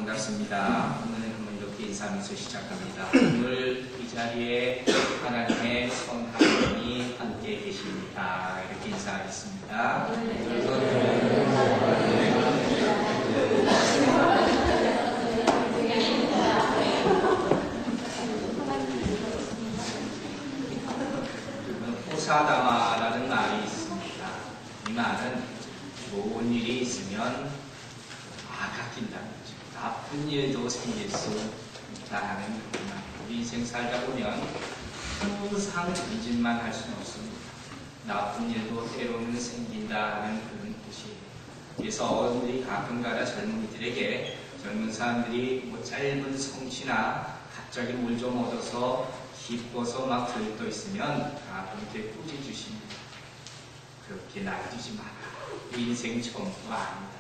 반갑습니다. 오늘은 이렇게 인사하면서 시작합니다. 오늘 이 자리에 하나님의 성하나님이 함께 계십니다. 이렇게 인사하겠습니다. 호사다마라는 말이 있습니다. 이 말은 좋은 일이 있으면 아깝긴다는 거죠. 나쁜 일도 생길 수 있다는 겁니다. 우리 인생 살다 보면 항상 전진만 할 수는 없습니다. 나쁜 일도 때로는 생긴다는 그런 뜻이에요. 그래서 어른들이 가끔가다 젊은이들에게 젊은 사람들이 짧은 성취나 갑자기 물 좀 얻어서 기뻐서 막 들떠 있으면 가끔 이렇게 꾸짖으십니다. 그렇게 날뛰지 마라. 인생 전부가 아니다.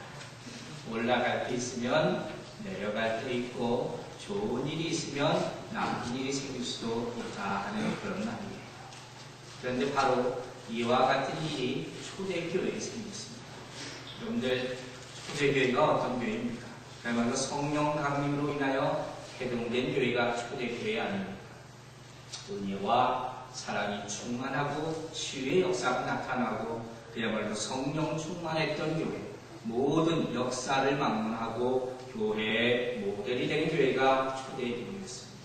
올라갈 때 있으면 내려갈 때 있고 좋은 일이 있으면 나쁜 일이 생길 수도 있다 하는 그런 말이에요. 그런데 바로 이와 같은 일이 초대교회에 생겼습니다. 여러분들 초대교회가 어떤 교회입니까? 그야말로 성령 강림으로 인하여 해동된 교회가 초대교회 아닙니까? 은혜와 사랑이 충만하고 치유의 역사가 나타나고 그야말로 성령 충만했던 교회, 모든 역사를 막론하고 교회의 모델이 된 교회가 초대교회였습니다.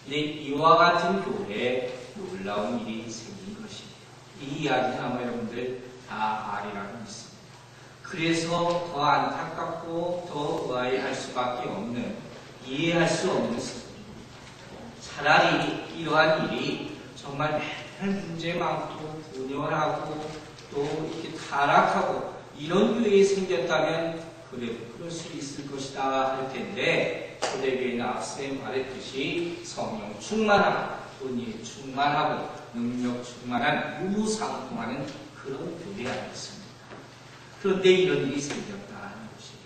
근데 이와 같은 교회에 놀라운 일이 생긴 것입니다. 이 이야기는 아마 여러분들 다 아리라고 믿습니다. 그래서 더 안타깝고 더 의아해할 수밖에 없는, 이해할 수 없는 사건입니다. 차라리 이러한 일이 정말 맨날 문제 많고 분열하고 또 이렇게 타락하고 이런 교회에 생겼다면 그래, 그럴 수 있을 것이다 할 텐데 초대교회는 앞서 말했듯이 성령 충만하고 은혜 충만하고 능력 충만한 유무상통하는 그런 교회 아니었습니까? 그런데 이런 일이 생겼다는 것이에요.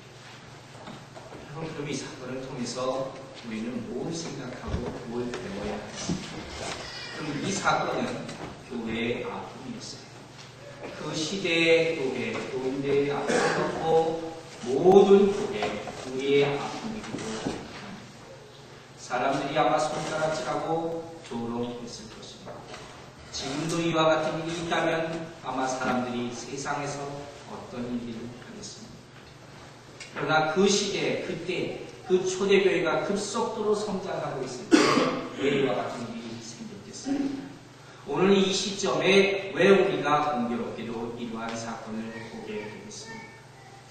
여러분, 그럼 이 사건을 통해서 우리는 뭘 생각하고 뭘 배워야 하겠습니까? 그럼 이 사건은 교회의 아픔이었어요. 그 시대의 교회, 교인들의 아픔이었고 모든 교회, 우리의 아픔이기도 합니다. 사람들이 아마 손가락질하고 조롱했을 것입니다. 지금도 이와 같은 일이 있다면 아마 사람들이 세상에서 어떤 일을 하겠습니까? 그러나 그 시대, 그때 그 초대교회가 급속도로 성장하고 있을 때 왜 이와 같은 일이 생겼겠습니까? 오늘 이 시점에 왜 우리가 공교롭게도 이러한 사건을 보게 되겠습니까?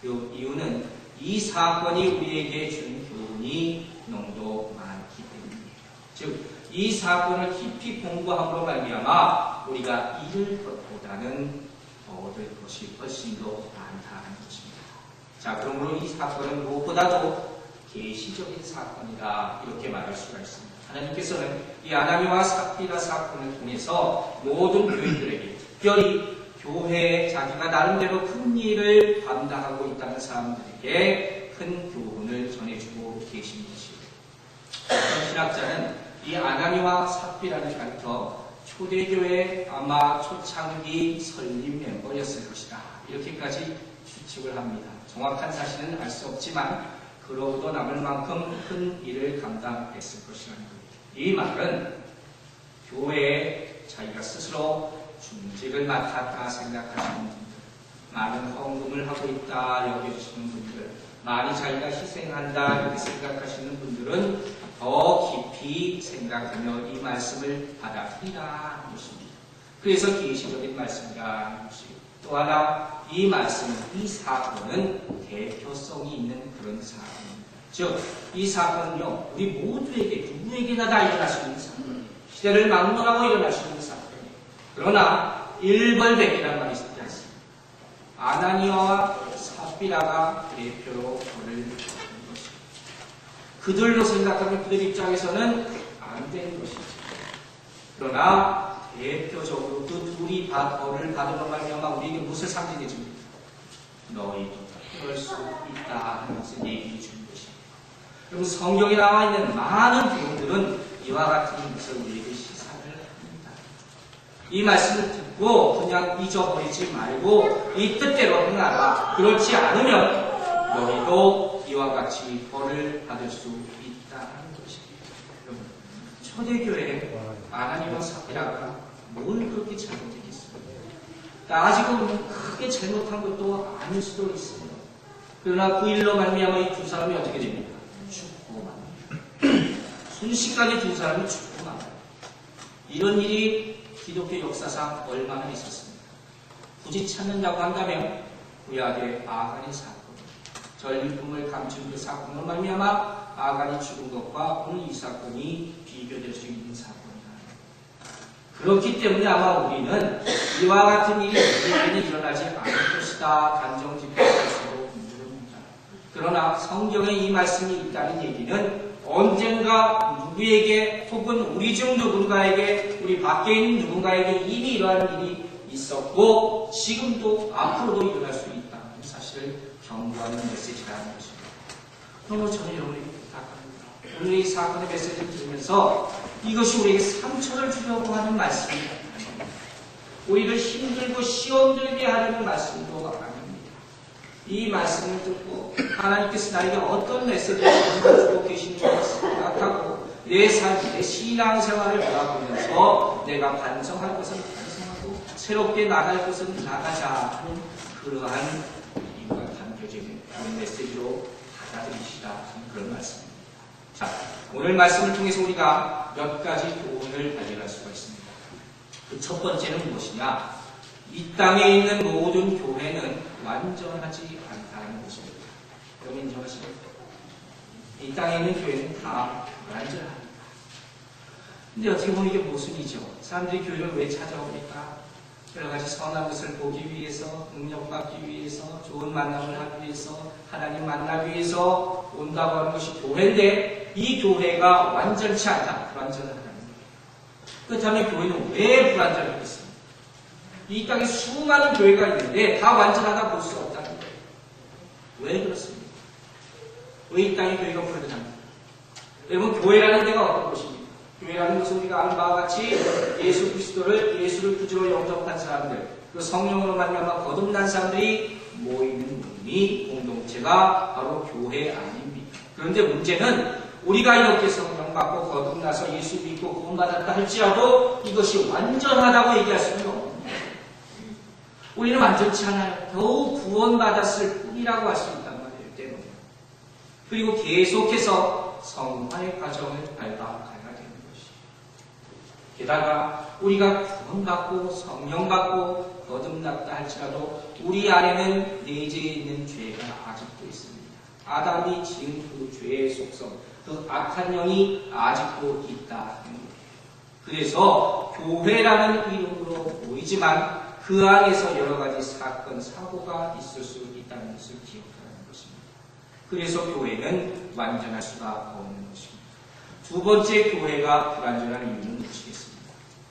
그 이유는 이 사건이 우리에게 준 교훈이 너무도 많기 때문이에요. 즉, 이 사건을 깊이 공부함으로 말미암아 우리가 잃을 것보다는 얻을 것이 훨씬 더 많다는 것입니다. 자, 그러므로 이 사건은 무엇보다도 계시적인 사건이다 이렇게 말할 수가 있습니다. 하나님께서는 이 아나니와 삽비라 사건을 통해서 모든 교인들에게, 특별히 교회에 자기가 나름대로 큰 일을 감당하고 있다는 사람들에게 큰 교훈을 전해주고 계신 것입니다. 신학자는 이 아나니와 삽비라를 가리켜 초대교회 아마 초창기 설립 멤버였을 것이다 이렇게까지 추측을 합니다. 정확한 사실은 알 수 없지만 그로부터 남을 만큼 큰 일을 감당했을 것이라는 겁니다. 이 말은 교회에 자기가 스스로 중직을 맡았다 생각하시는 분들, 많은 헌금을 하고 있다 여겨주시는 분들, 많이 자기가 희생한다 이렇게 생각하시는 분들은 더 깊이 생각하며 이 말씀을 받아들이라 하는 것입니다. 그래서 계시적인 말씀이라는 것이고, 또 하나 이 말씀, 이 사건은 대표성이 있는 그런 사건입니다. 즉, 이 사건은요, 우리 모두에게, 누구에게나 다 일어날 수 있는 사건이에요. 시대를 막론하고 일어날 수 있는 사건이에요. 그러나 일벌백이라는 말이 있지 않습니다. 아나니아와 삽비라가 대표로 저를 받는 것입니다. 그들로 생각하면 그들 입장에서는 안 되는 것이죠. 그러나 대표적으로 그 둘이 벌을 받은 말미암아 우리에게 무엇을 상징해 줍니까? 너희도 그럴 수 있다 하는 것을 얘기해 주는 것입니다. 여러분, 성경에 나와 있는 많은 교훈들은 이와 같은 것을 우리에게 시사를 합니다. 이 말씀을 듣고 그냥 잊어버리지 말고 이 뜻대로 행하라. 그렇지 않으면 너희도 이와 같이 벌을 받을 수 있다는 것입니다. 여러분, 초대교회 아나니와 삽비라가 뭘 그렇게 잘못했겠어요? 아직은 크게 잘못한 것도 아닐 수도 있어요. 그러나 그 일로 말미암아 이 두 사람이 어떻게 됩니까? 죽고 맙니다. 순식간에 두 사람이 죽고 맙니다. 이런 일이 기독교 역사상 얼마나 있었습니까? 굳이 찾는다고 한다면 구약의 아간의 사건, 전리품을 감춘 그 사건으로 말미암아 아간이 죽은 것과 오늘 이 사건이 비교될 수 있는 사건이다. 그렇기 때문에 아마 우리는 이와 같은 일이 우리에게는 일어나지 않을 것이다 단정짓고 할 수도 모릅니다. 그러나 성경에 이 말씀이 있다는 얘기는 언젠가 누구에게 혹은 우리 중 누군가에게 우리 밖에 있는 누군가에게 이미 이러한 일이 있었고 지금도 앞으로도 일어날 수 있다는 사실을 경고하는 메시지라는 것입니다. 그러므로 저는 여러분에게 부탁합니다. 오늘 이 사건의 메시지를 들으면서 이것이 우리에게 상처를 주려고 하는 말씀이 아닙니다. 우리를 힘들고 시험 들게 하려는 말씀도 아닙니다. 이 말씀을 듣고 하나님께서 나에게 어떤 메시지를 주고 계신 줄 생각하고 내 삶, 내 신앙생활을 돌아보면서 내가 반성할 것은 반성하고 새롭게 나갈 것은 나가자 하는 그러한 우리가 담겨지는 그런 메시지로 받아들이시라 하는 그런 말씀입니다. 자, 오늘 말씀을 통해서 우리가 몇 가지 교훈을 발견할 수가 있습니다. 그 첫 번째는 무엇이냐? 이 땅에 있는 모든 교회는 완전하지 않다는 것입니다. 여러분 인정하시죠? 이 땅에 있는 교회는 다 완전합니다. 근데 어떻게 보면 이게 모순이죠. 사람들이 교회를 왜 찾아옵니까? 여러 가지 선한 것을 보기 위해서, 능력받기 위해서, 좋은 만남을 하기 위해서, 하나님 만나기 위해서 온다고 하는 것이 교회인데 이 교회가 완전치 않다, 불완전하다는 거예요. 그렇다면 교회는 왜 불완전하겠습니까? 이 땅에 수많은 교회가 있는데 다 완전하다 볼 수 없다는 거예요. 왜 그렇습니까? 왜 이 땅에 교회가 불완전합니까? 여러분, 교회라는 데가 어떤 곳입니까? 교회라는 것은 우리가 아는 바와 같이 예수 그리스도를 예수를 구주로 영접한 사람들, 그 성령으로 만나면 거듭난 사람들이 모이는 모임이 공동체가 바로 교회 아닙니까? 그런데 문제는 우리가 이렇게 성령 받고 거듭나서 예수 믿고 구원받았다 할지라도 이것이 완전하다고 얘기할 수는 없습니다. 우리는 완전치 않아요. 겨우 구원받았을 뿐이라고 할 수 있단 말이에요. 때문에. 그리고 계속해서 성화의 과정을 밟아가야 되는 것이에요. 게다가 우리가 구원받고 성령받고 거듭났다 할지라도 우리 안에는 내재해 있는 죄가 아직도 있습니다. 아담이 지은 그 죄의 속성, 그 악한 영이 아직도 있다는 거예요. 그래서 교회라는 이름으로 보이지만 그 안에서 여러 가지 사건, 사고가 있을 수 있다는 것을 기억하는 것입니다. 그래서 교회는 완전할 수가 없는 것입니다. 두 번째 교회가 불완전한 이유는 무엇이겠습니까?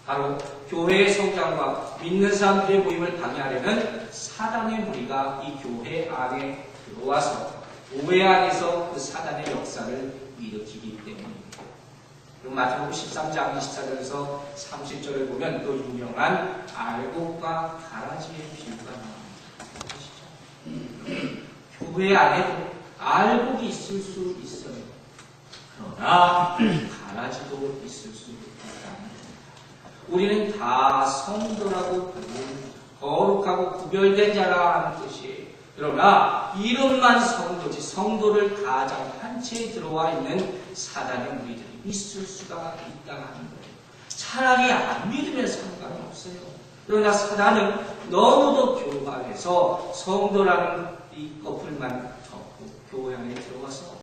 바로 교회의 성장과 믿는 사람들의 모임을 방해하려는 사단의 무리가 이 교회 안에 들어와서 교회 안에서 그 사단의 역사를 일으키기 때문입니다. 그럼 마태복음 13장 24절에서 30절을 보면 또 유명한 알곡과 가라지의 비유가 나옵니다. 교회 안에도 알곡이 있을 수 있어요. 그러나 가라지도 있을 수 있다는 겁니다. 우리는 다 성도라고 부르는 거룩하고 구별된 자라 하는 뜻이에요. 그러나 이름만 성도지 성도를 가장 한 채에 들어와 있는 사단의 무리들이 있을 수가 있다는 거예요. 차라리 안 믿으면 상관없어요. 그러나 사단은 너무도 교만해서 성도라는 이 커플만 덮고 교회 안에 들어가서